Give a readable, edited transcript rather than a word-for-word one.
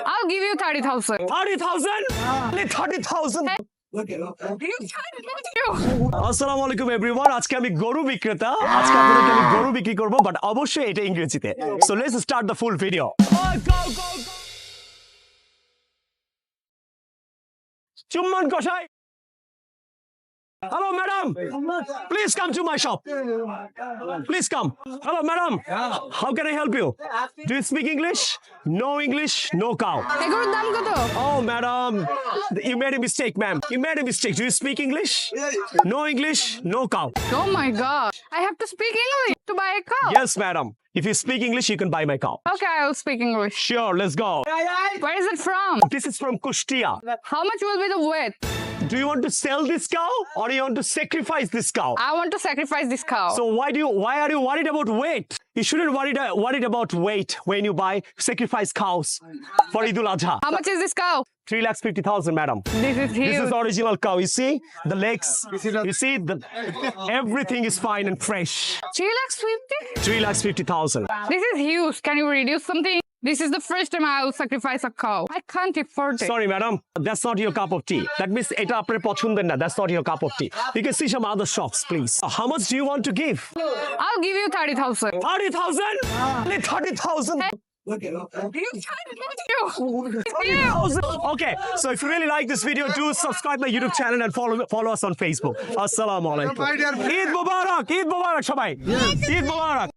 I'll give you 30,000. 30,000? Only 30,000? আসসালামু আলাইকুম everyone, আজকে আমি গরু বিক্রেতা। আজকে আপনাদেরকে আমি গরু বিক্রি করব, বাট অবশ্যই এটা ইংরেজিতে। So let's start the full video. চুম্বন কষাই। Hello, madam. Please come to my shop. Please come. Hello, madam. How can I help you? Do you speak English? No English, no cow. এগুলোর দাম কত? Oh, madam, you made a mistake, ma'am. You made a mistake. Do you speak English? No English, no cow. Oh my god. I have to speak English to buy a cow. Yes, madam. If you speak English, you can buy my cow. Okay, I will speak English. Sure, let's go. Where is it from? This is from Kushtia. How much will be the weight? Do you want to sell this cow or do you want to sacrifice this cow? I want to sacrifice this cow. So why are you worried about weight? You shouldn't worried about weight when you buy sacrifice cows for Eid al-Adha. How much is this cow? 3,50,000, madam. This is huge. This is original cow. You see the legs. You see everything is fine and fresh. 3,50,000? 3,50,000. This is huge. Can you reduce something? This is the first time I will sacrifice a cow. I can't afford it. Sorry, madam. That's not your cup of tea. That means এটা আপনার পছন্দের না. That's not your cup of tea. You can see some other shops, please. How much do you want to give? I'll give you 30,000. 30,000? Only 30,000? Okay, so if you really like this video, do subscribe my YouTube channel and follow us on Facebook. Assalamu alaikum. Eid Mubarak, Eid Mubarak, সবাই. Eid Mubarak.